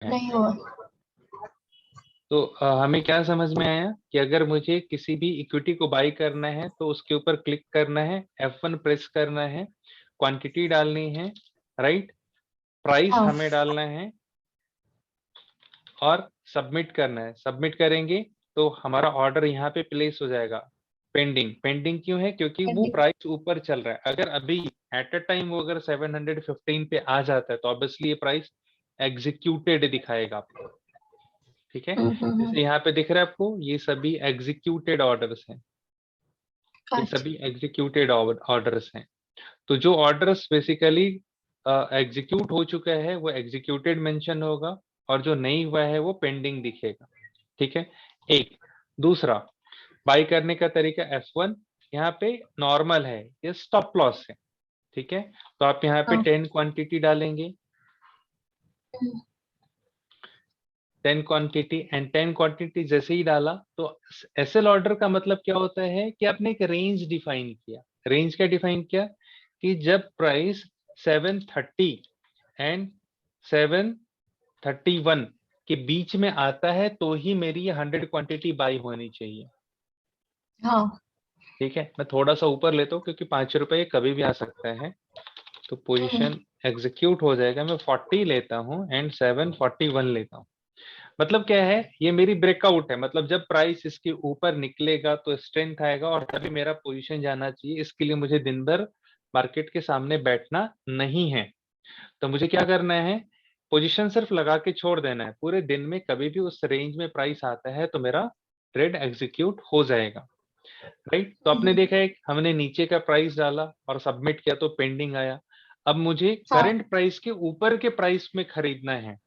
नहीं हुआ। तो हमें क्या समझ में आया कि अगर मुझे किसी भी इक्विटी को बाई करना है तो उसके ऊपर क्लिक करना है, F1 प्रेस करना है, क्वांटिटी डालनी है, राइट, प्राइस हाँ। हमें डालना है और सबमिट करना है। सबमिट करेंगे तो हमारा ऑर्डर यहाँ पे प्लेस हो जाएगा। पेंडिंग, पेंडिंग क्यों है? क्योंकि वो प्राइस ऊपर चल रहा है। अगर अभी एट अ टाइम वो अगर 715 पे आ जाता है तो ऑब्वियसली ये प्राइस एग्जीक्यूटेड दिखाएगा आपको, ठीक है। जैसे यहाँ पे दिख रहा है आपको, ये सभी एग्जीक्यूटेड ऑर्डर्स हैं, ये सभी एग्जीक्यूटेड ऑर्डर्स हैं। तो जो ऑर्डर्स बेसिकली एग्जीक्यूट हो चुका है वो एग्जीक्यूटेड मेंशन होगा, और जो नहीं हुआ है वो पेंडिंग दिखेगा, ठीक है। एक दूसरा बाई करने का तरीका F1, यहाँ पे नॉर्मल है, ये स्टॉप लॉस है, ठीक है। तो आप यहाँ पे 10 क्वांटिटी डालेंगे, 10 क्वांटिटी, एंड 10 क्वांटिटी जैसे ही डाला तो एसएल ऑर्डर का मतलब क्या होता है कि आपने एक रेंज डिफाइन किया। रेंज क्या डिफाइन किया कि जब प्राइस 730 एंड 731 के बीच में आता है तो ही मेरी 100 क्वांटिटी बाई होनी चाहिए। हाँ। ठीक है, मैं थोड़ा सा ऊपर लेता हूँ क्योंकि ₹5 कभी भी आ सकता है। तो पोजीशन एग्जीक्यूट हो जाएगा, मैं 40 लेता हूँ एंड 741 लेता हूँ। मतलब क्या है, ये मेरी ब्रेकआउट है। मतलब जब प्राइस इसके ऊपर निकलेगा तो स्ट्रेंथ आएगा और तभी मेरा पोजीशन जाना चाहिए। इसके लिए मुझे दिन भर मार्केट के सामने बैठना नहीं है। तो मुझे क्या करना है, पोजीशन सिर्फ लगा के छोड़ देना है। पूरे दिन में कभी भी उस रेंज में प्राइस आता है तो मेरा ट्रेड एग्जीक्यूट हो जाएगा, राइट। तो आपने देखा है हमने नीचे का प्राइस डाला और सबमिट किया तो पेंडिंग आया। अब मुझे करंट प्राइस के ऊपर के प्राइस में खरीदना है,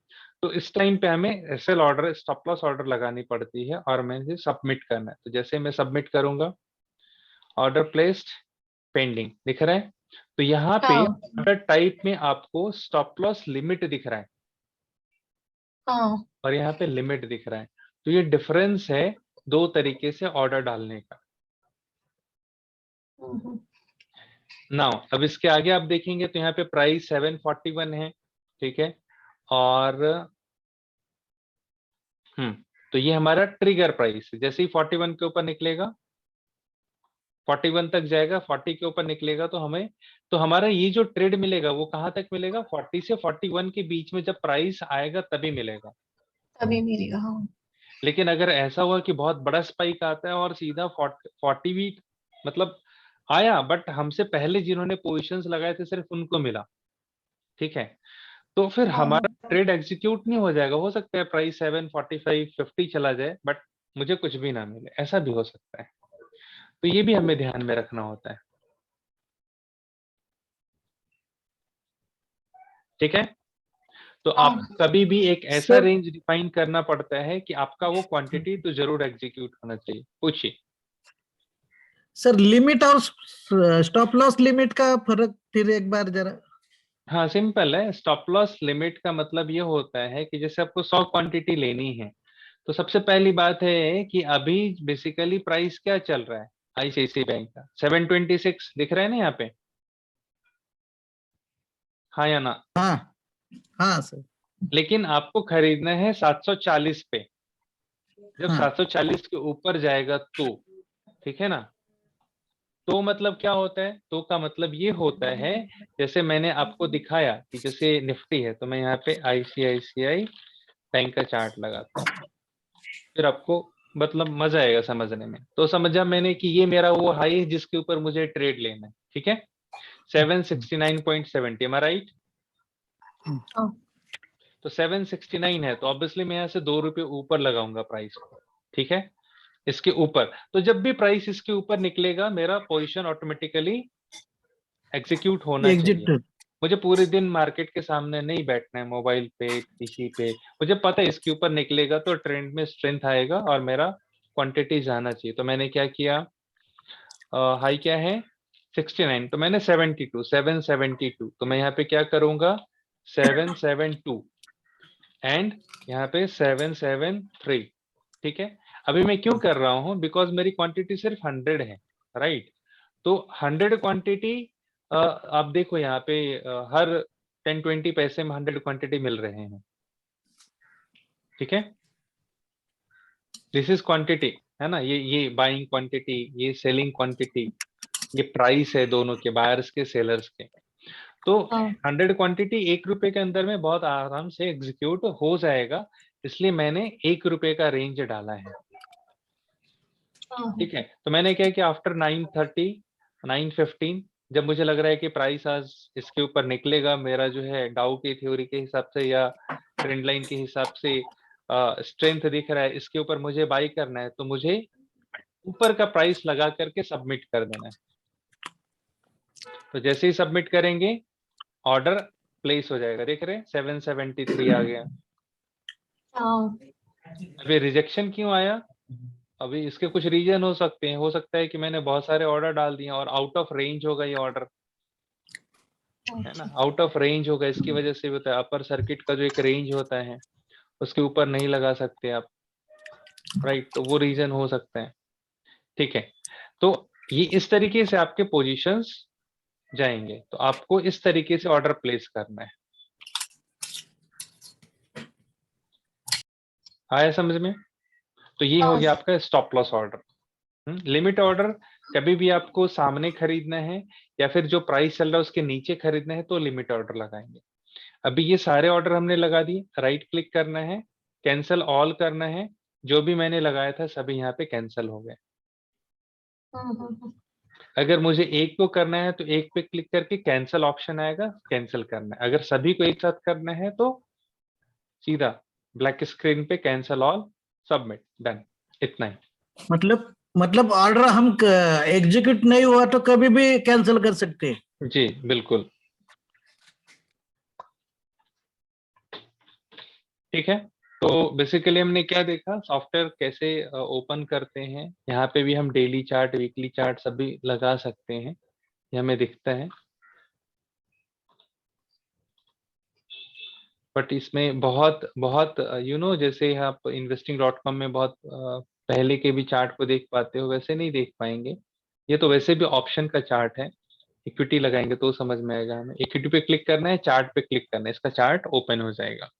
तो इस टाइम पे हमें SL order, stop loss order लगानी पड़ती है और मैं इसे सबमिट करना है। तो जैसे मैं सबमिट करूंगा, ऑर्डर प्लेस्ड, पेंडिंग दिख रहा है। तो यहाँ पे ऑर्डर टाइप में आपको स्टॉप लॉस लिमिट दिख रहा है और यहाँ पे लिमिट दिख रहा है। तो ये डिफरेंस है दो तरीके से ऑर्डर डालने का। नाउ अब इसके आगे आप देखेंगे तो यहाँ पे प्राइस 741 है, ठीक है। और तो ये हमारा ट्रिगर प्राइस है। जैसे ही 41 के ऊपर निकलेगा, 41 तक जाएगा, 40 के ऊपर निकलेगा तो हमें, तो हमारा ये जो ट्रेड मिलेगा वो कहाँ तक मिलेगा, 40 से 41 के बीच में जब प्राइस आएगा तभी मिलेगा, तभी मिलेगा। हाँ। लेकिन अगर ऐसा हुआ कि बहुत बड़ा स्पाइक आता है और सीधा 40 भी मतलब आया, बट हमसे पहले जिन्होंने पोजीशंस लगाए थे सिर्फ उनको मिला, ठीक है, तो फिर हमारा ट्रेड एग्जीक्यूट नहीं हो जाएगा। हो सकता है प्राइस 745 50 चला जाए बट मुझे कुछ भी ना मिले, ऐसा भी हो सकता है। तो ये भी हमें ध्यान में रखना होता है, ठीक है। तो आप कभी भी एक ऐसा रेंज डिफाइन करना पड़ता है कि आपका वो क्वांटिटी तो जरूर एग्जीक्यूट होना चाहिए। पूछिए सर, लिमिट और स्टॉप लॉस लिमिट का फर्क फिर एक बार जरा। हाँ, सिंपल है। स्टॉप लॉस लिमिट का मतलब ये होता है कि जैसे आपको 100 क्वांटिटी लेनी है तो सबसे पहली बात है कि अभी बेसिकली प्राइस क्या चल रहा है, आईसीआईसीआई बैंक का 726 दिख रहा है ना यहाँ पे, हाँ या ना? हाँ हाँ सर। लेकिन आपको खरीदना है 740 पे। जब 740 के ऊपर जाएगा तो, ठीक है ना। तो मतलब क्या होता है, तो का मतलब ये होता है, जैसे मैंने आपको दिखाया कि जैसे निफ्टी है तो मैं यहाँ पे आईसीआईसीआई बैंक का चार्ट लगाता हूँ, फिर आपको मतलब मजा आएगा समझने में। तो समझा मैंने कि ये मेरा वो हाई है जिसके ऊपर मुझे ट्रेड लेना है, ठीक है। 769.70, एम आई राइट? तो 769 है तो ऑब्वियसली मैं यहाँ से ₹2 ऊपर लगाऊंगा प्राइस को, ठीक है, इसके ऊपर। तो जब भी प्राइस इसके ऊपर निकलेगा मेरा पोजीशन ऑटोमेटिकली एग्जीक्यूट होना चाहिए। मुझे पूरे दिन मार्केट के सामने नहीं बैठना है, मोबाइल पे किसी पे। मुझे पता है इसके ऊपर निकलेगा तो ट्रेंड में स्ट्रेंथ आएगा और मेरा क्वांटिटी जाना चाहिए। तो मैंने क्या किया, हाई क्या है 69, तो मैंने 772, तो मैं यहाँ पे क्या करूंगा 772 एंड यहाँ पे 773, ठीक है। अभी मैं क्यों कर रहा हूँ, बिकॉज मेरी क्वांटिटी सिर्फ 100 है, राइट। तो 100 क्वांटिटी, आप देखो यहाँ पे हर 10-20 पैसे में 100 क्वांटिटी मिल रहे हैं, ठीक है, दिस इज क्वांटिटी है ना, ये बाइंग क्वांटिटी, ये सेलिंग क्वांटिटी, ये प्राइस है दोनों के, बायर्स के सेलर्स के। तो हाँ 100 क्वांटिटी 1 रुपए के अंदर में बहुत आराम से एग्जीक्यूट हो जाएगा, इसलिए मैंने 1 रुपए का रेंज डाला है। हाँ ठीक है, तो मैंने क्या कि आफ्टर 9:30 9:15 जब मुझे लग रहा है कि प्राइस आज इसके ऊपर निकलेगा, मेरा जो है डाउ की थ्योरी के हिसाब से या ट्रेंड लाइन के हिसाब से स्ट्रेंथ दिख रहा है, इसके ऊपर मुझे बाई करना है, तो मुझे ऊपर का प्राइस लगा करके सबमिट कर देना है। तो जैसे ही सबमिट करेंगे ऑर्डर प्लेस हो जाएगा। देख रहे हैं 773 आ गया। हाँ अभी रिजेक्शन क्यों आया? अभी इसके कुछ रीजन हो सकते हैं, हो सकता है कि मैंने बहुत सारे ऑर्डर डाल दिए और आउट ऑफ रेंज होगा ये ऑर्डर, है ना, आउट ऑफ रेंज होगा, इसकी वजह से भी होता है। अपर सर्किट का जो एक रेंज होता है उसके ऊपर नहीं लगा सकते आप, राइट, तो वो रीजन हो सकता है। ठीक है, तो ये इस तरीके से आपके पोजीशंस जाएंगे, तो आपको इस तरीके से ऑर्डर प्लेस करना है। आया समझ में? तो ये हो हाँ गया आपका stop loss order. Limit order कभी भी आपको सामने खरीदना है या फिर जो प्राइस चल रहा है उसके नीचे खरीदना है तो लिमिट ऑर्डर लगाएंगे। अभी ये सारे ऑर्डर हमने लगा दिए, राइट क्लिक करना है, कैंसिल ऑल करना है, जो भी मैंने लगाया था सभी यहाँ पे कैंसिल हो गए। हाँ अगर मुझे एक को करना है तो एक पे क्लिक करके कैंसिल ऑप्शन आएगा, कैंसिल करना है। अगर सभी को एक साथ करना है तो सीधा ब्लैक स्क्रीन पे कैंसिल ऑल, सबमिट, डन, इतना ही। मतलब ऑर्डर हम एग्जीक्यूट नहीं हुआ तो कभी भी कैंसिल कर सकते हैं। जी बिल्कुल, ठीक है। तो बेसिकली हमने क्या देखा, सॉफ्टवेयर कैसे ओपन करते हैं, यहाँ पे भी हम डेली चार्ट, वीकली चार्ट सभी लगा सकते हैं, ये हमें दिखता है। बट इसमें बहुत बहुत जैसे आप investing.com में बहुत पहले के भी चार्ट को देख पाते हो, वैसे नहीं देख पाएंगे। ये तो वैसे भी ऑप्शन का चार्ट है, इक्विटी लगाएंगे तो समझ में आएगा। हमें इक्विटी पे क्लिक करना है, चार्ट पे क्लिक करना है, इसका चार्ट ओपन हो जाएगा।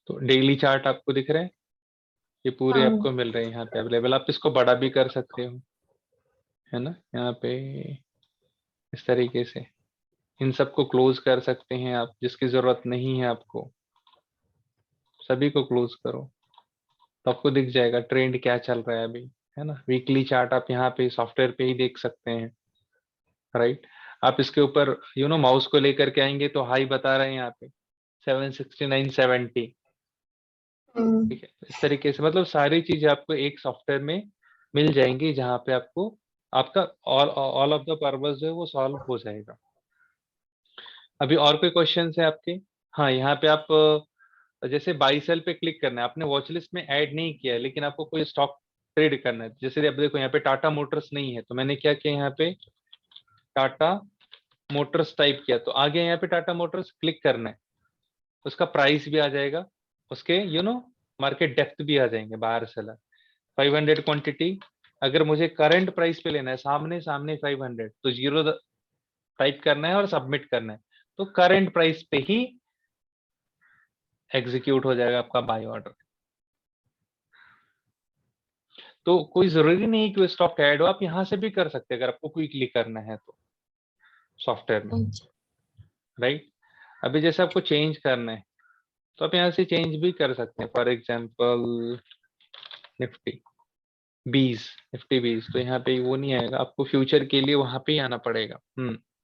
तो डेली चार्ट आपको दिख रहे हैं, ये पूरे आपको मिल रहे हैं यहाँ पे अवेलेबल। आप इसको बड़ा भी कर सकते हो, है ना, यहाँ पे इस तरीके से इन सबको क्लोज कर सकते हैं आप, जिसकी जरूरत नहीं है आपको सभी को क्लोज करो, तो आपको दिख जाएगा ट्रेंड क्या चल रहा है अभी, है ना। वीकली चार्ट आप यहाँ पे सॉफ्टवेयर पे ही देख सकते हैं, राइट। आप इसके ऊपर माउस को लेकर के आएंगे तो हाई बता रहे हैं यहाँ पे 769.70। ठीक है, इस तरीके से मतलब सारी चीजें आपको एक सॉफ्टवेयर में मिल जाएंगी, जहाँ पे आपको आपका ऑल ऑफ द पर्पस जो है वो सॉल्व हो जाएगा। अभी और कोई क्वेश्चन है आपके? हाँ, यहाँ पे आप जैसे बाई सेल पे क्लिक करना है, आपने वॉच लिस्ट में ऐड नहीं किया है लेकिन आपको कोई स्टॉक ट्रेड करना है, जैसे अब देखो यहाँ पे टाटा मोटर्स नहीं है, तो मैंने क्या किया, यहाँ पे टाटा मोटर्स टाइप किया, तो आगे यहाँ पे टाटा मोटर्स क्लिक करना है, उसका प्राइस भी आ जाएगा, उसके मार्केट डेप्थ भी आ जाएंगे, बाहर सेलर 500 क्वांटिटी। अगर मुझे करंट प्राइस पे लेना है, सामने सामने 500, तो 0 टाइप करना है और सबमिट करना है, तो करंट प्राइस पे ही एग्जीक्यूट हो जाएगा आपका बाय ऑर्डर। तो कोई जरूरी नहीं कि वो स्टॉक ऐड हो, आप यहाँ से भी कर सकते हैं अगर आपको क्विकली करना है तो सॉफ्टवेयर में, राइट। अभी जैसे आपको चेंज करना है तो आप यहाँ से चेंज भी कर सकते हैं। फॉर एग्जांपल निफ्टी 20, निफ्टी 20, तो यहाँ पे वो नहीं आएगा, आपको फ्यूचर के लिए वहां पे ही आना पड़ेगा।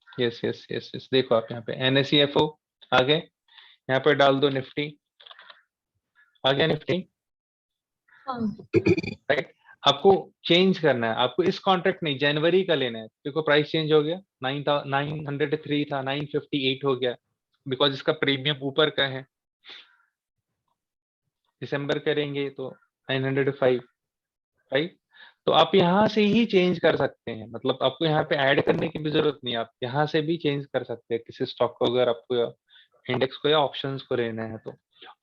यस यस यस यस, देखो आप यहाँ पे NSEFO आ गए, यहाँ पे डाल दो निफ्टी, आ गया निफ्टी, राइट। आपको चेंज करना है, आपको इस कॉन्ट्रैक्ट नहीं, जनवरी का लेना है, देखो प्राइस चेंज हो गया, 903 था 958 हो गया, बिकॉज इसका प्रीमियम ऊपर का है। दिसंबर करेंगे तो 905, राइट। तो आप यहाँ से ही चेंज कर सकते हैं, मतलब आपको यहाँ पे ऐड करने की भी जरूरत नहीं है, आप यहाँ से भी चेंज कर सकते हैं किसी स्टॉक को, अगर आपको इंडेक्स को या ऑप्शंस को लेना है तो।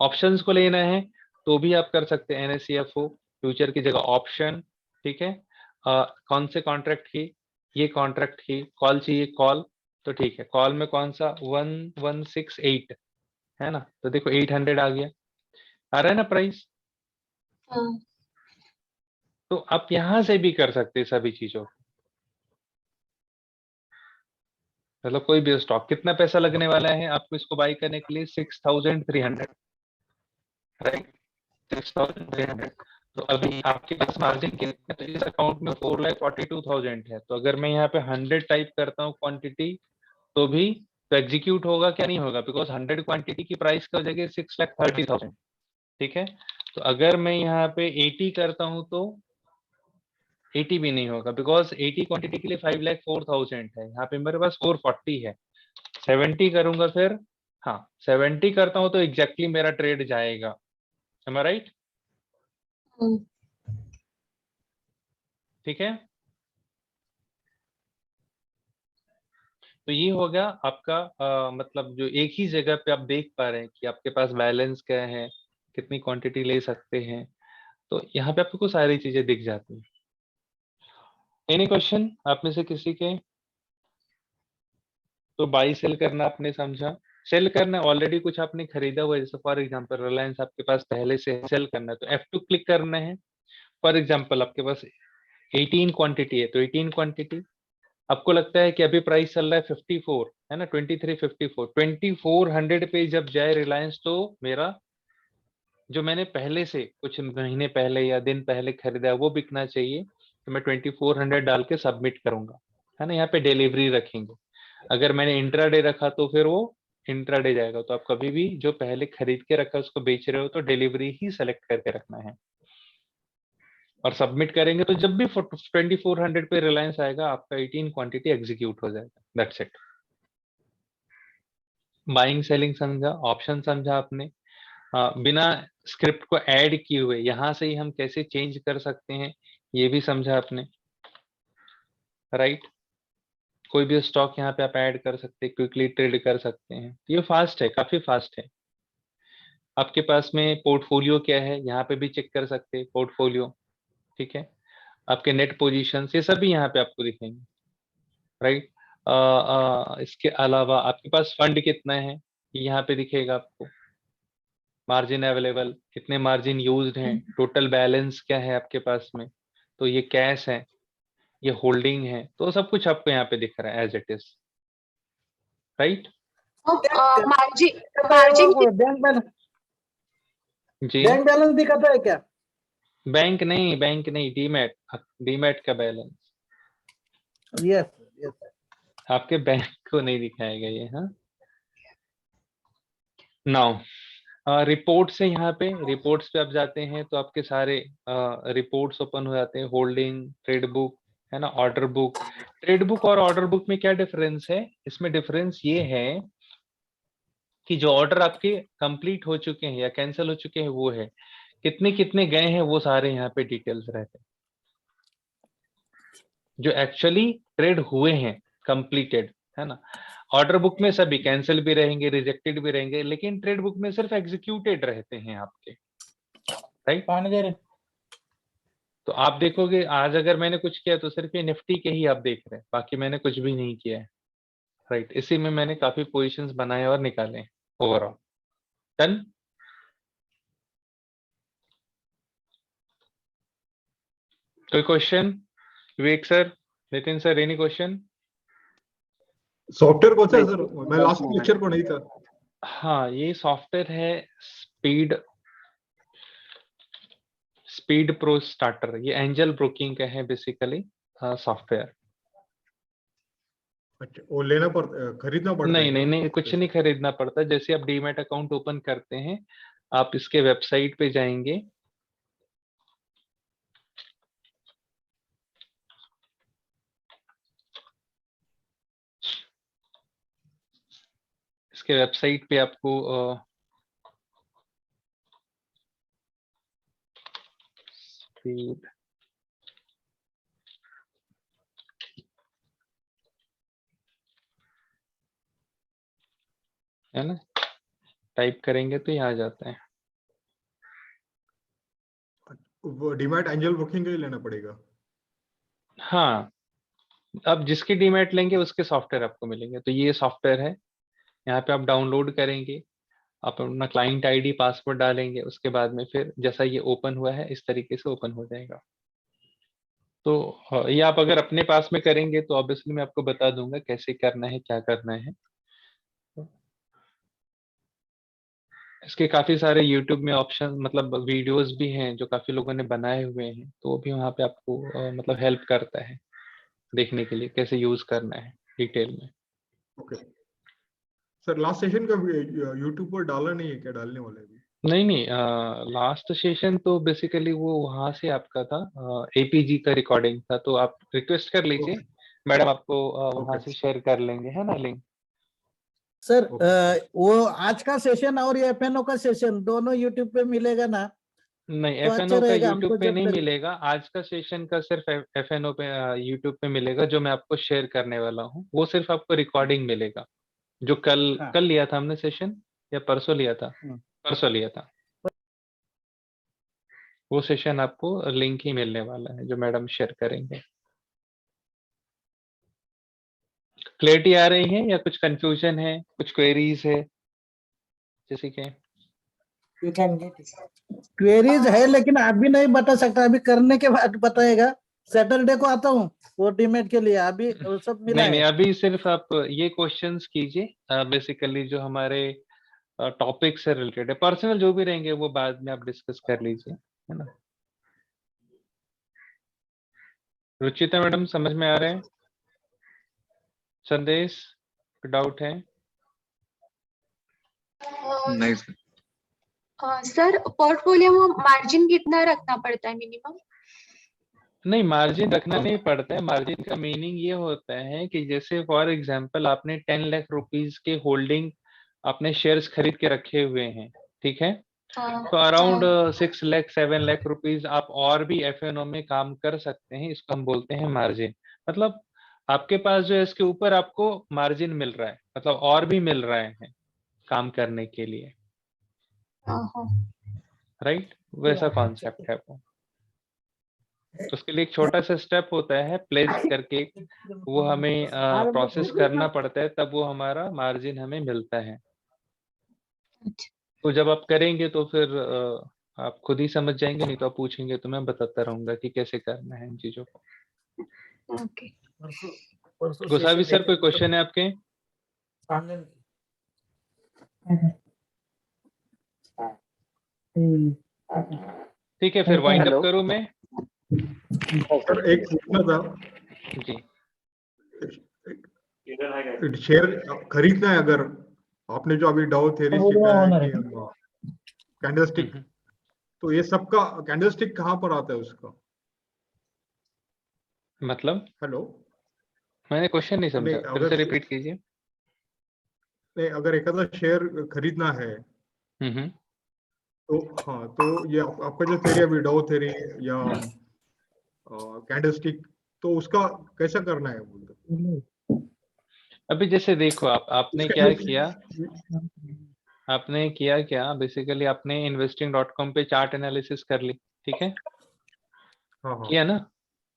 ऑप्शंस को लेना है तो भी आप कर सकते हैं, NSEFO फ्यूचर की जगह ऑप्शन, ठीक है। कौन से कॉन्ट्रैक्ट की, ये कॉन्ट्रैक्ट की कॉल चाहिए कॉल, तो ठीक है, कॉल में कौन सा 1168 है ना, तो देखो 800 आ गया, आ रहा है ना प्राइस। हाँ, तो आप यहां से भी कर सकते हैं सभी चीजों को, मतलब कोई भी स्टॉक, कितना पैसा लगने वाला है आपको इसको बाई करने के लिए, 6300, राइट, 6300। तो अभी आपके पास मार्जिन कितना है, तो इस अकाउंट में 4,42,000 है। तो अगर मैं यहाँ पे 100 टाइप करता हूँ क्वांटिटी, तो भी तो एग्जीक्यूट होगा क्या, नहीं होगा, बिकॉज 100 क्वांटिटी की प्राइस क्या हो जाएगी, 6,30,000। ठीक है, तो अगर मैं यहाँ पे 80 करता हूँ तो 80 भी नहीं होगा, बिकॉज 80 क्वांटिटी के लिए 5,04,000 है, यहाँ पे मेरे पास 440 है। 70 करूंगा फिर, हाँ 70 करता हूँ तो एग्जैक्टली मेरा ट्रेड जाएगा, am I right? हम्म, ठीक है, तो ये हो गया आपका मतलब जो एक ही जगह पे आप देख पा रहे हैं कि आपके पास बैलेंस क्या है, कितनी क्वांटिटी ले सकते हैं, तो यहाँ पे आपको सारी चीजें दिख जाती हैं। एनी क्वेश्चन आप में से किसी के? तो बाई सेल करना आपने समझा, सेल करना ऑलरेडी कुछ आपने खरीदा हुआ है, जैसे फॉर एग्जांपल रिलायंस आपके पास पहले से सेल करना है तो F2 क्लिक करना है। फॉर एग्जांपल आपके पास 18 क्वांटिटी है, तो 18 क्वांटिटी आपको लगता है कि अभी प्राइस चल रहा है 54 है ना, 2354, 2400 पे जब जाए रिलायंस, तो मेरा जो मैंने पहले से कुछ महीने पहले या दिन पहले खरीदा है वो बिकना चाहिए, तो मैं 2400 डाल के सबमिट करूंगा, है ना, यहाँ पे डिलीवरी रखेंगे। अगर मैंने इंट्राडे रखा तो फिर वो इंट्राडे जाएगा, तो आप कभी भी जो पहले खरीद के रखा उसको बेच रहे हो तो डिलीवरी ही सेलेक्ट करके रखना है, और सबमिट करेंगे तो जब भी 2400 पे रिलायंस आएगा आपका 18 क्वांटिटी एग्जीक्यूट हो जाएगा, दैट्स इट। बाइंग सेलिंग समझा, ऑप्शन समझा आपने, बिना स्क्रिप्ट को ऐड किए हुए यहां से ही हम कैसे चेंज कर सकते हैं ये भी समझा आपने, राइट। कोई भी स्टॉक यहाँ पे आप ऐड कर सकते हैं, क्विकली ट्रेड कर सकते हैं, ये फास्ट है, काफी फास्ट है। आपके पास में पोर्टफोलियो क्या है यहाँ पे भी चेक कर सकते हैं, पोर्टफोलियो, ठीक है, आपके नेट पोजीशंस ये सभी यहाँ पे आपको दिखेंगे, राइट। इसके अलावा आपके पास फंड कितना है ये यहाँ पे दिखेगा आपको, मार्जिन अवेलेबल, कितने मार्जिन यूज्ड हैं, टोटल बैलेंस क्या है आपके पास में, तो ये कैश है, ये होल्डिंग है, तो सब कुछ आपको यहाँ पे दिख रहा है एज इट इज, राइट। तो मार्जिन मार्जिन बैंक बैलेंस, जी, बैंक बैलेंस दिखाता है क्या? बैंक नहीं, डीमैट, डीमैट का बैलेंस यस यस। आपके बैंक को नहीं दिखाएगा ये, हाँ। नाउ रिपोर्ट से यहाँ पे रिपोर्ट्स पे आप जाते हैं तो आपके सारे रिपोर्ट्स ओपन हो जाते हैं, होल्डिंग, ट्रेड बुक, है ना, ऑर्डर बुक। ट्रेड बुक और ऑर्डर बुक में क्या डिफरेंस है, इसमें डिफरेंस ये है कि जो ऑर्डर आपके कंप्लीट हो चुके हैं या कैंसिल हो चुके हैं वो है, कितने कितने गए हैं वो सारे यहाँ पे डिटेल्स रहते हैं। जो एक्चुअली ट्रेड हुए हैं, कंप्लीटेड, है ना, ऑर्डर बुक में सभी कैंसिल भी रहेंगे, रिजेक्टेड भी रहेंगे, लेकिन ट्रेड बुक में सिर्फ एग्जीक्यूटेड रहते हैं आपके, राइट। तो आप देखोगे आज अगर मैंने कुछ किया तो सिर्फ ये निफ्टी के ही आप देख रहे हैं, बाकी मैंने कुछ भी नहीं किया है, राइट। इसी में मैंने काफी पोजीशंस बनाए और निकाले ओवरऑल। डन। कोई question? Vivek sir, Nitin sir, any question? Software कौन सा है सर? मैं लास्ट लेक्चर को नहीं था। हाँ, ये सॉफ्टवेयर है स्पीड प्रो स्टार्टर, ये एंजल ब्रोकिंग का है बेसिकली सॉफ्टवेयर। अच्छा, वो लेना पड़ता, खरीदना पड़ता है क्या? नहीं, कुछ नहीं खरीदना पड़ता। जैसे आप डीमैट अकाउंट ओपन करते हैं, आप इसके वेबसाइट पे जाएंगे, इसके वेबसाइट पे आपको स्पीड है ना, टाइप करेंगे तो ये आ जाता है। वो डीमैट एंजल ब्रोकिंग का ही लेना पड़ेगा। हाँ, अब जिसकी डीमैट लेंगे उसके सॉफ्टवेयर आपको मिलेंगे। तो ये सॉफ्टवेयर है, यहाँ पे आप डाउनलोड करेंगे, आप अपना क्लाइंट आईडी पासवर्ड डालेंगे, उसके बाद में फिर जैसा ये ओपन हुआ है इस तरीके से ओपन हो जाएगा। तो ये आप अगर अपने पास में करेंगे तो ऑब्वियसली मैं आपको बता दूंगा कैसे करना है, क्या करना है। इसके काफी सारे YouTube में ऑप्शन मतलब वीडियोस भी हैं जो काफी लोगों ने बनाए हुए हैं, तो वो भी वहाँ पे आपको मतलब हेल्प करता है देखने के लिए कैसे यूज करना है डिटेल में। ओके सर, लास्ट सेशन का यूट्यूब पर डाला नहीं है क्या? डालने वाला है अभी? नहीं, लास्ट सेशन तो बेसिकली वो वहां से आपका था, APG का रिकॉर्डिंग था, तो आप रिक्वेस्ट कर लीजिए, मैडम आपको वहां से शेयर कर लेंगे, है ना लिंक। Sir okay. वो आज का सेशन और ये FNO का सेशन दोनों यूट्यूब पे मिलेगा ना? नहीं, तो अच्छा FNO का रहेगा यूट्यूब हमको पे जब नहीं तक। मिलेगा, आज का सेशन का सिर्फ FNO पे यूट्यूब पे मिलेगा, जो मैं आपको शेयर करने वाला हूँ वो सिर्फ आपको रिकॉर्डिंग मिलेगा, जो कल हाँ। कल लिया था हमने सेशन, या परसों लिया था, परसों लिया था, वो सेशन आपको लिंक ही मिलने वाला है जो मैडम शेयर करेंगे। क्लैरिटी आ रही है या कुछ कंफ्यूजन है, कुछ क्वेरीज है जैसे कि? क्वेरीज है लेकिन अभी नहीं बता सकता, अभी करने के बाद बताएगा। सैटरडे को आता हूँ वो डीमेट के लिए, अभी वो सब मिला नहीं, है। अभी सिर्फ आप ये क्वेश्चंस कीजिए, बेसिकली जो हमारे टॉपिक से रिलेटेड है, पर्सनल जो भी रहेंगे वो बाद में आप डिस्कस कर लीजिए, है ना। रुचिता मैडम समझ में आ रहे हैं? संदेश, डाउट है? नहीं सर। सर पोर्टफोलियो में मार्जिन कितना रखना पड़ता है मिनिमम? नहीं, मार्जिन रखना नहीं पड़ता है। मार्जिन का मीनिंग ये होता है कि जैसे फॉर एग्जांपल आपने 10 लाख रुपीस के होल्डिंग आपने शेयर्स खरीद के रखे हुए हैं, ठीक है, तो अराउंड 6 लाख 7 लाख रुपीस आप और भी FNO में काम कर सकते हैं, इसको हम बोलते हैं मार्जिन। मतलब आपके पास जो है इसके ऊपर आपको मार्जिन मिल रहा है, मतलब और भी मिल रहे हैं काम करने के लिए, राइट, वैसा कॉन्सेप्ट है वो। तो उसके लिए एक छोटा सा स्टेप होता है प्लेस करके, वो हमें प्रोसेस करना पड़ता है, तब वो हमारा मार्जिन हमें मिलता है। तो जब आप करेंगे तो फिर आप खुद ही समझ जाएंगे, नहीं तो आप पूछेंगे तो मैं बताता रहूंगा कि कैसे करना है इन चीजों को। ओके। गोसावी सर, कोई क्वेश्चन है आपके? ठीक है, फिर वाइंड अप करूं मैं? सर एक पूछना था, जी, शेयर खरीदना है अगर आपने जो अभी डाउ थ्योरी सिखाया है कि कैंडलस्टिक, तो ये सबका कैंडलस्टिक कहाँ पर आता है उसका? मतलब हेलो, मैंने क्वेश्चन नहीं नहीं समझा, फिर अगर से रिपीट कीजिए। नहीं अगर एक आधा शेयर खरीदना है हम्म। तो हाँ, तो ये आपका जो थ्योरी अभी डाउ थ्योरी या कैंडलस्टिक, तो उसका कैसा करना है बोलते? अभी जैसे देखो आपने क्या किया, आपने किया क्या, बेसिकली आपने investing.com पे चार्ट एनालिसिस कर ली, ठीक है, हाँ हाँ किया ना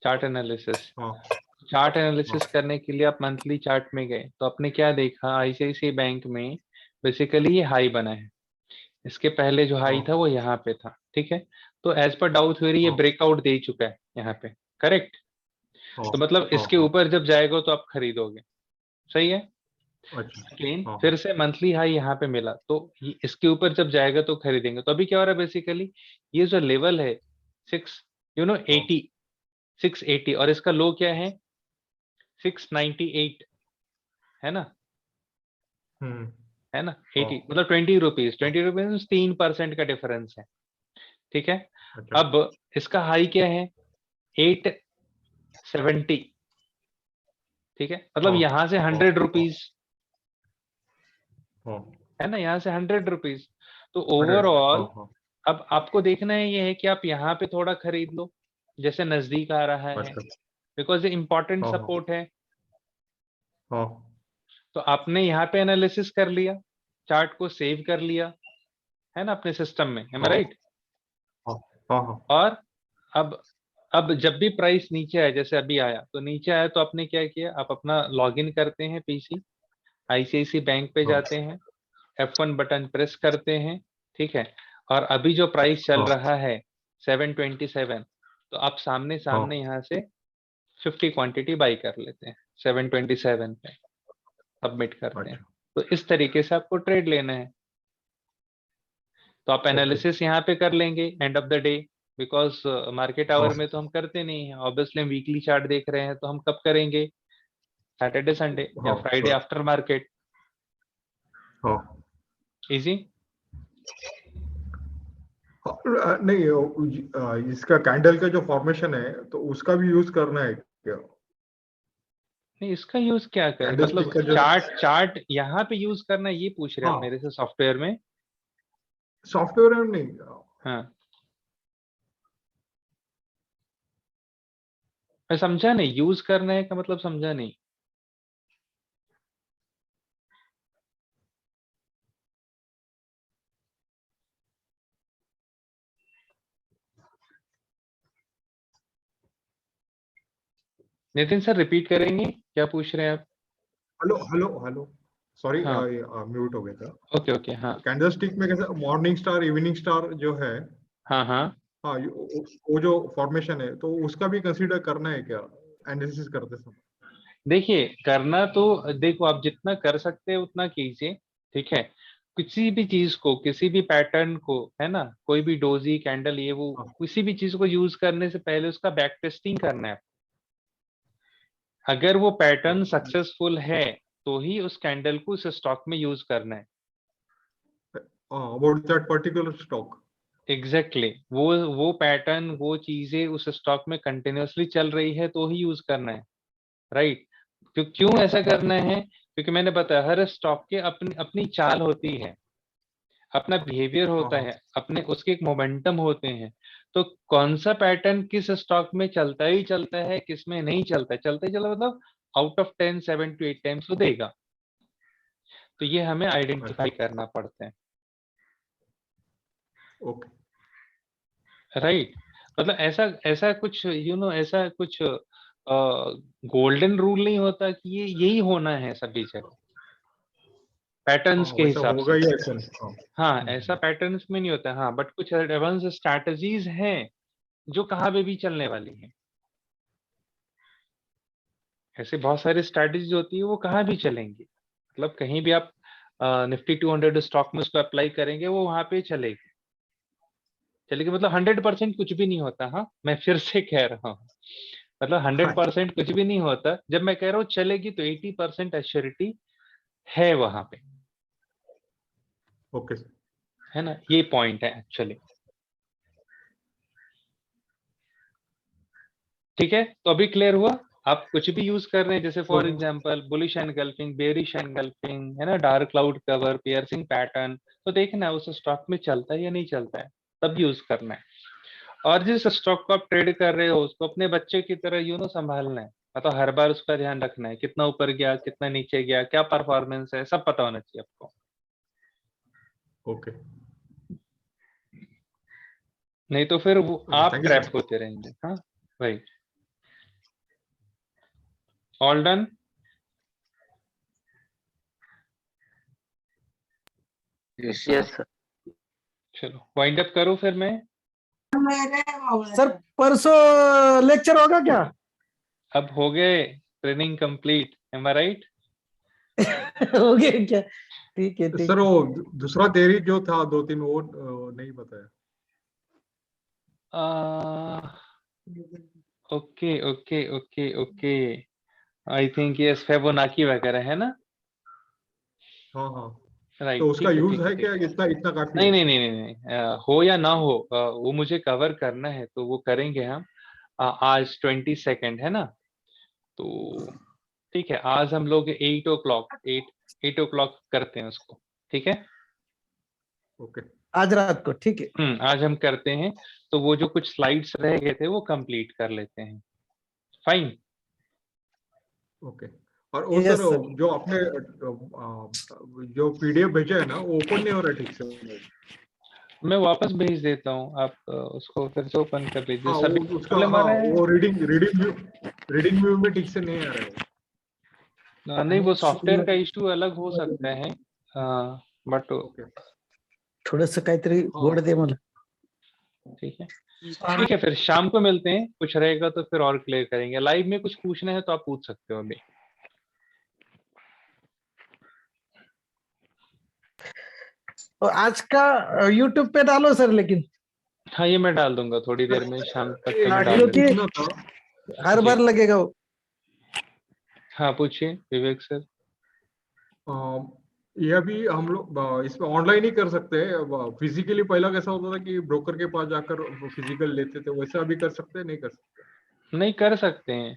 चार्ट एनालिसिस। हाँ चार्ट हाँ एनालिसिस करने के लिए आप मंथली चार्ट में गए, तो आपने क्या देखा, ICICI बैंक में बेसिकली ये हाई बना है, इसके पहले जो हाई हाँ था वो यहाँ पे था, ठीक है, तो एज पर डाउ थ्योरी ये हाँ ब्रेकआउट दे चुका है यहाँ पे, करेक्ट, हाँ तो मतलब हाँ इसके हाँ, ऊपर जब जाएगा तो आप खरीदोगे, सही है। अच्छा लेकिन हाँ फिर से मंथली हाई यहाँ पे मिला, तो इसके ऊपर जब जाएगा तो खरीदेंगे। तो अभी क्या हो रहा है, बेसिकली ये जो लेवल है 80, 680, और इसका लो क्या है 698, है ना, हम्म है ना, हाँ 80 मतलब 20 रुपीज, हाँ 20 रुपीज 3% का डिफरेंस है, ठीक है। अच्छा अब इसका हाई क्या है 870, ठीक है, मतलब हाँ यहां से हाँ 100 रुपीज, हाँ है ना, यहाँ से 100 रुपीज। तो 100 हाँ ओवरऑल हाँ अब आपको देखना है ये है कि आप यहाँ पे थोड़ा खरीद लो, जैसे नजदीक आ रहा है, अच्छा बिकॉज ये इंपॉर्टेंट हाँ हाँ सपोर्ट है। हाँ तो आपने यहाँ पे एनालिसिस कर लिया, चार्ट को सेव कर लिया, है ना, अपने सिस्टम में, है हाँ राइट। हाँ हाँ हाँ और अब अब जब भी प्राइस नीचे आया, जैसे अभी आया तो नीचे आया, तो आपने क्या किया, आप अपना लॉगिन करते हैं पीसी, आईसीआईसी बैंक पे हाँ जाते हैं, F1 बटन प्रेस करते हैं, ठीक है। और अभी जो प्राइस चल हाँ रहा है 727, तो आप सामने हाँ सामने यहाँ से 50 क्वांटिटी बाई कर लेते हैं 727 पे, सबमिट करते हैं। अच्छा तो इस तरीके से आपको ट्रेड लेना है। तो आप ओके एनालिसिस यहाँ पे कर लेंगे end of the day, because market हाँ आवर में तो हम करते नहीं है, ऑब्वियसली हम वीकली चार्ट देख रहे हैं, तो हम कब करेंगे, सैटरडे संडे या हाँ फ्राइडे sure, आफ्टर मार्केट। हाँ इजी। हाँ, नहीं इसका कैंडल का जो फॉर्मेशन है तो उसका भी यूज करना है क्या? नहीं, इसका यूज क्या करें, कैंडल मतलब स्टिक का जो चार्ट चार्ट यहाँ पे यूज करना है, ये पूछ रहे हैं आप हाँ मेरे से सॉफ्टवेयर में। सॉफ्टवेयर में नहीं, हाँ, मैं समझा नहीं, यूज करना है का मतलब समझा नहीं। नितिन सर रिपीट करेंगे, क्या पूछ रहे हैं आप? हेलो हेलो हेलो, सॉरी हाँ, म्यूट हो गया था। ओके ओके, हाँ कैंडल स्टिक में कैसे मॉर्निंग स्टार इवनिंग स्टार जो है, हाँ हाँ। हाँ वो जो फॉर्मेशन है तो उसका भी कंसीडर करना है क्या एनालिसिस करते समय? देखिए, करना तो देखो, आप जितना कर सकते हैं उतना कीजिए, ठीक है। किसी भी चीज को, किसी भी पैटर्न को, है ना, कोई भी डोजी कैंडल, ये वो, हाँ किसी भी चीज को यूज करने से पहले उसका बैक टेस्टिंग करना है। अगर वो पैटर्न हाँ सक्सेसफुल है तो ही उस कैंडल को उस स्टॉक में यूज करना है। About that particular stock. Exactly वो पैटर्न, वो चीजें उस स्टॉक में कंटिन्यूअसली चल रही है तो ही यूज करना है, राइट। क्यों ऐसा करना है, क्योंकि मैंने बताया हर स्टॉक के अपनी अपनी चाल होती है, अपना बिहेवियर हाँ होता हाँ है, अपने उसके एक मोमेंटम होते हैं। तो कौन सा पैटर्न किस स्टॉक में चलता ही चलता है, किस में नहीं चलता है, चलता ही चलता मतलब आउट ऑफ 10 7 to 8 टाइम्स वो देगा। तो ये हमें आइडेंटिफाई अच्छा करना पड़ता है, ओके राइट। मतलब ऐसा ऐसा कुछ ऐसा कुछ गोल्डन रूल नहीं होता कि ये यही होना है सभी जगह हाँ पैटर्न्स के वैसा हिसाब होगा से। ही ऐसा नहीं हाँ हाँ, ऐसा पैटर्न्स में नहीं होता, हाँ, बट कुछ एडवांस स्ट्रैटेजीज हैं जो कहाँ पे भी चलने वाली हैं। ऐसे बहुत सारी स्ट्रैटेजीज होती है, वो कहाँ भी चलेंगी, मतलब कहीं भी आप निफ्टी 200 स्टॉक में उसको अप्लाई करेंगे, वो वहां पे चलेगी चलेगी, मतलब 100% कुछ भी नहीं होता। हाँ, मैं फिर से कह रहा हूँ, मतलब हाँ 100% कुछ भी नहीं होता। जब मैं कह रहा हूँ चलेगी, तो 80% एश्योरिटी है वहां पे, ओके है ना, ये पॉइंट है एक्चुअली। ठीक है, तो अभी क्लियर हुआ। आप कुछ भी यूज कर रहे हैं, जैसे for okay example bullish engulfing, bearish engulfing, है ना, dark cloud cover, piercing pattern, तो देखना है उस स्टॉक में चलता है या नहीं चलता है, तब यूज करना है। और जिस स्टॉक को आप ट्रेड कर रहे हो उसको अपने बच्चे की तरह संभालना है, मतलब हर बार उसका ध्यान रखना है, कितना ऊपर गया, कितना नीचे गया, क्या परफॉर्मेंस है, सब पता होना चाहिए आपको। ओके नहीं तो फिर वो ओके आप थैंक यू ट्रैप सर। होते रहेंगे। हाँ भाई, all done. Yes yes sir. चलो वाइंड अप करो फिर मैं। सर परसों लेक्चर होगा क्या? अब हो गए ट्रेनिंग कंप्लीट, एम आई राइट? हो गया क्या? ठीक है ठीक सर है। वो दूसरा theory जो था दो तीन वो नहीं बताया। Okay okay okay okay, I think ये फेबोनाची वगैरह है ना? हाँ हाँ तो राइट, उसका ठीक है यूज ठीक है है क्या, ठीक है। इतना इतना काफी नहीं है? नहीं नहीं नहीं नहीं, हो या ना हो, वो मुझे कवर करना है, तो वो करेंगे हम। आज 22 है ना, तो ठीक है, आज हम लोग 8 o'clock 8 o'clock करते हैं उसको, ठीक है। ओके आज रात को ठीक है। आज हम करते हैं, तो वो जो कुछ स्लाइड्स रह गए थे वो कंप्लीट कर लेते हैं। फाइन। ओके और वो सर यस सर। जो आपने जो पीडीएफ भेजा है ना वो ओपन नहीं हो रहा है ठीक से। मैं वापस भेज देता हूँ, आप उसको फिर से ओपन कर लीजिए। हाँ सभी वो उसका प्रॉब्लम आ हाँ रहा है? वो रीडिंग व्यू में ठीक से नहीं आ रहा है। नहीं, वो सॉफ्टवेयर का इशू अलग हो सकता है, बट ओके थोडस काहीतरी हाँ गोड दे मला. ठीक है। ठीक है, फिर शाम को मिलते हैं, कुछ रहेगा तो फिर और क्लियर करेंगे। लाइव में कुछ पूछना है तो आप पूछ सकते हो अभी। और आज का YouTube पे डालो सर, लेकिन हाँ, ये मैं डाल दूंगा थोड़ी देर में, शाम तक का मैं डाल क्योंकि दूंगा। पूछना था हर जी। बार लगेगा वो. हाँ, पूछिए विवेक सर। यह भी हम लोग इसमें ऑनलाइन ही कर सकते हैं। फिजिकली पहला कैसा होता था कि ब्रोकर के पास जाकर फिजिकल लेते थे, वैसा अभी कर सकते हैं नहीं कर सकते? नहीं, कर सकते हैं,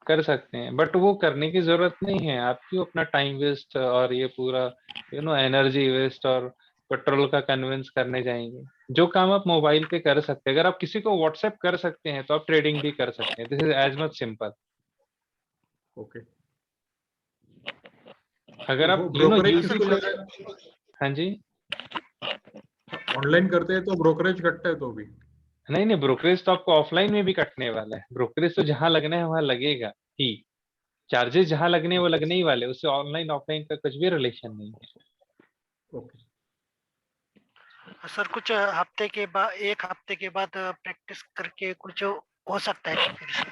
कर सकते हैं, बट वो करने की जरूरत नहीं है। आप क्यों अपना टाइम वेस्ट और ये पूरा एनर्जी वेस्ट और पेट्रोल का कन्विंस करने जाएंगे? जो काम आप मोबाइल पे कर सकते हैं, अगर आप किसी को व्हाट्सएप कर सकते हैं तो आप ट्रेडिंग भी कर सकते हैं। This is as much simple. Okay अगर वो आप ब्रोकरेज यूसी कितना को, लेता है? हाँ जी। ऑनलाइन करते हैं तो ब्रोकरेज कटता है तो भी? नहीं नहीं, ब्रोकरेज तो आपको ऑफलाइन में भी कटने वाला है। ब्रोकरेज तो जहां लगना है वहां लगेगा ही। चार्जेस जहां लगने हैं वो लगने ही वाले, उससे ऑनलाइन ऑफलाइन का कुछ भी रिलेशन नहीं है। ओके सर कुछ हफ्ते के बाद, एक हफ्ते के बाद प्रैक्टिस करके कुछ हो सकता है फिर से?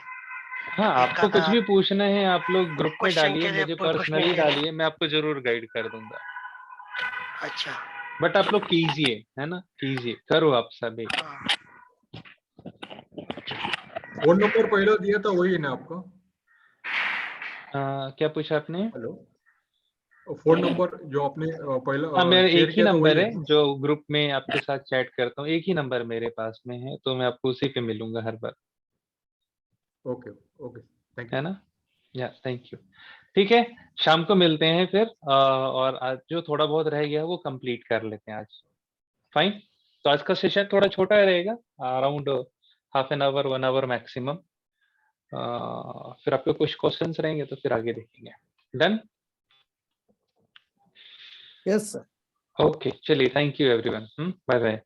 हाँ, आपको कुछ भी पूछना है आप लोग ग्रुप में क्वेश्चन डालिए, के लिए मुझे पूछने पर्सनली के लिए। डालिए, मैं आपको जरूर गाइड कर दूंगा। अच्छा बट आप लोग कीजिए, है ना, कीजिए, करो आप सभी। हाँ। फोन नंबर पहला दिया था वही है ना आपका? क्या पूछा आपने? हेलो, फोन नंबर जो आपने पहला हाँ, मेरा एक शेयर ही किया था वही नंबर है है ना? जो ग्रुप में आपके साथ चैट करता हूँ, एक ही नंबर मेरे पास में है, तो मैं आपको उसी पे मिलूंगा हर बार, ओके ओके थैंक यू। है ना। या थैंक यू। ठीक है, शाम को मिलते हैं फिर, और आज जो थोड़ा बहुत रह गया है वो कंप्लीट कर लेते हैं आज। फाइन। तो आज का सेशन थोड़ा छोटा रहेगा, around half an hour 1 hour maximum. फिर आपके कुछ क्वेश्चंस रहेंगे तो फिर आगे देखेंगे। डन। Yes sir. ओके, चलिए, thank you everyone. Bye bye.